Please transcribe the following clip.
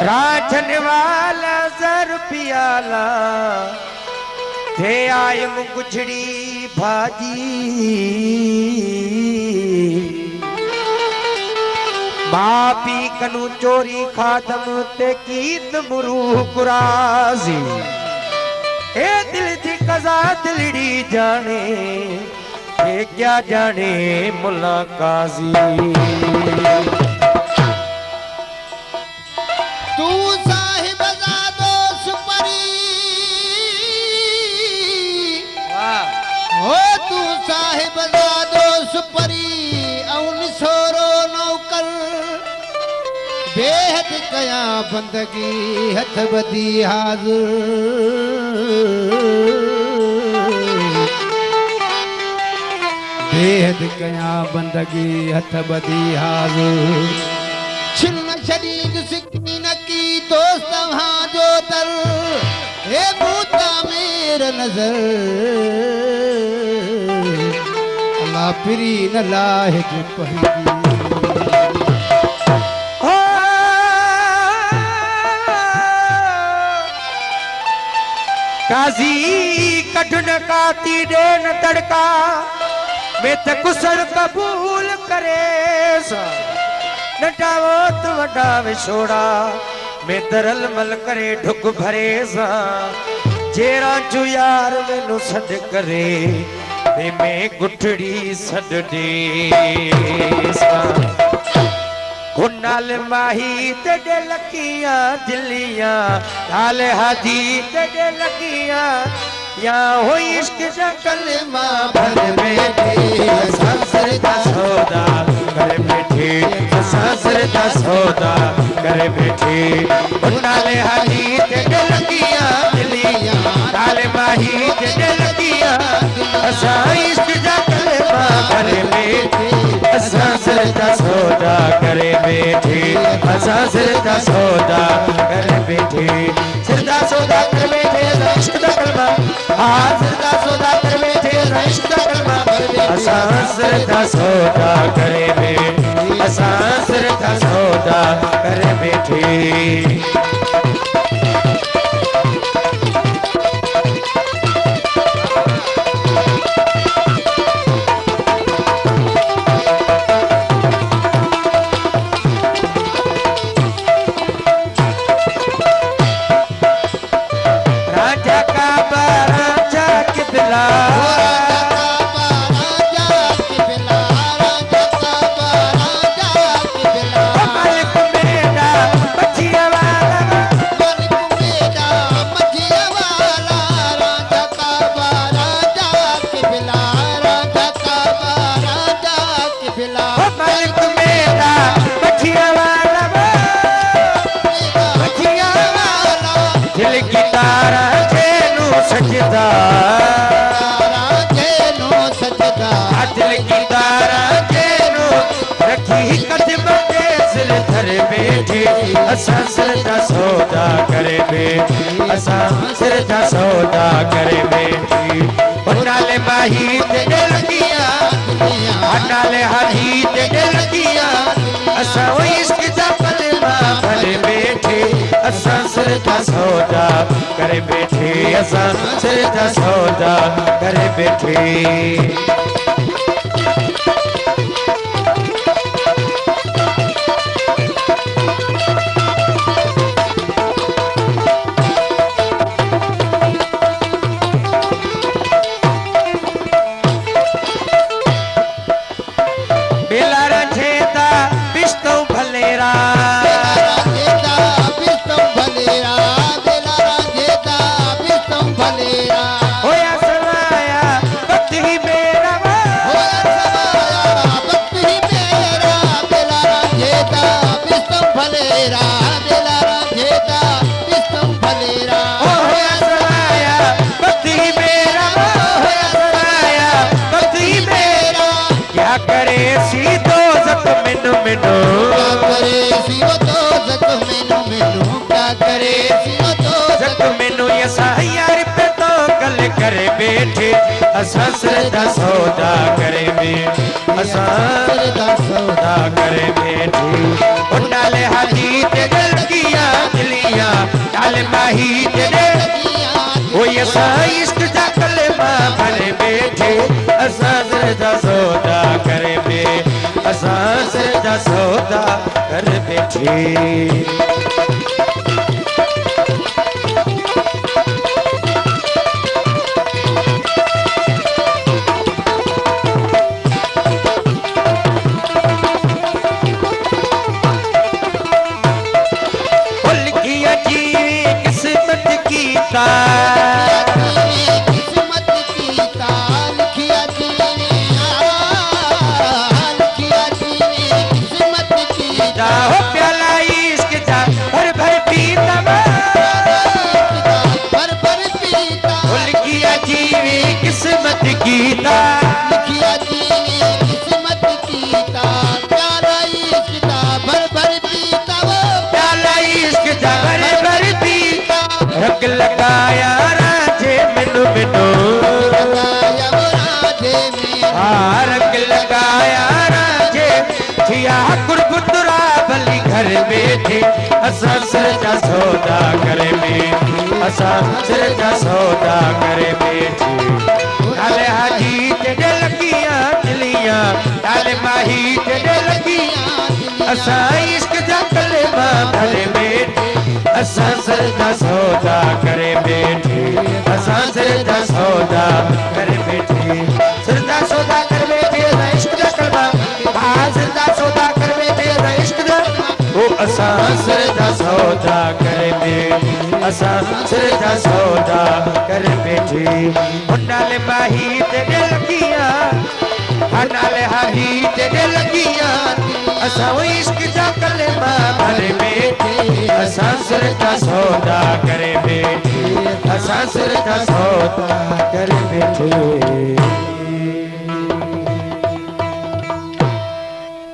राजन वाला जर पियाला थे आय मुगुझड़ी भाजी बापी कनु चोरी खादम ते कीत मुरू कुराजी ए दिल दी कजा दिलड़ी जाने ये क्या जाने मुल्ला काजी तू साहिब जादो सुपरी हो तू साहिब जादो सुपरी औन सोरो नौकर बेहद कया बंदगी हथ बदी हाज़िर बेहद कया बंदगी हथ बदी हाज़िर छिन शरीक सिक्की नकी दोस्त वहाँ जो तर हे बूता मेरा नजर अल्लाह फिरी न लाहिक पहली काजी कठन काती देन तड़का मैं ते कुसर कबूल करे सा नटावो तो वडा विछोड़ा मैं तरल मल करे ढुक भरे सा जेरा जो यार मैनू सड करे मैं गुठड़ी सड दे सा नाल माही तेरे लकियां दिलियां नाल हादी तेरे लकियां या हो इश्क दा कलमा भर बैठे सांसर दा सौदा कर बैठे सांसर दा सौदा कर बैठे नाल हादी तेरे लकियां दिलियां नाल माही तेरे लकियां असा इश्क दा कलमा भर बैठे सांसर दा सौदा करे बैठे सांसर दा सौदा करे बैठे सिर दा सौदा कर बैठे इश्क दा कलमा हाजिर दा सौदा कर बैठे इश्क दा कलमा सांसर दा सौदा करे बैठे सांसर दा सौदा करे बैठे सजदा जेनो सजदा दिल की तारा जेनो रखी कदम के सिर धर बैठे असा सिर दा सौदा करे बैठे असा सिर दा सौदा करे बैठे नाले माही तेरे लगिया नाले हाथी तेरे लगिया असा वो इश्क दा कलमा भर बैठे असा सिर दा सौदा करे बैठे असा सिर दा सौदा करे बैठे मिनो क्या करे सियो तो जग मैनू मैनू क्या करे सियो तो जग मैनू असा यार पे तो गल करे बैठे असा सिर दा सौदा करे बैठे असा दा सौदा करे बैठे ओ नाले हाजी ते गलतियां दिलियां नाले माही तेरे ओ असा इश्क दा कलमा भरे बैठे असा सिर दा सौदा करे बैठे असा सिर दा सौदा कर बैठे किस्मत की किस्मत की ताल लिखिया जीने लिखिया जीने किस्मत की हो प्याला इश्क जा भर भर पीता भर भर पीता लिखिया जीवे किस्मत की लिखिया जीने किस्मत की प्याला इश्क जा भर भर पीता प्याला इश्क जा भर भर पीता रंग लगाया राजे मिनो मिनो लगाया वो राधे में रंग लगाया राजे जिया कुरबुतरा भली घर बैठे असा सिर जा सौदा करे बैठे असा सिर जा सौदा करे बैठे नाले हाजी तेरे लगियां दिलियां नाले माही तेरे लगियां असा इश्क जा कलेमा भरे बैठे असा सिर जा सौदा करे बैठे असा सिर जा सौदा करे बैठे सिर जा सौदा कर बैठे इश्क दा कलमा सिर जा सौदा कर बैठे इश्क दा ओ असा सिर जा सौदा करे बैठे असा सिर जा सौदा कर बैठे नाले माही तेरे लगियां नाले हाही तेरे लगियां असा इश्क जा कलेमा भरे बैठे असा सिर जा सौदा करे बैठे असा सिर जा सौदा करे बैठे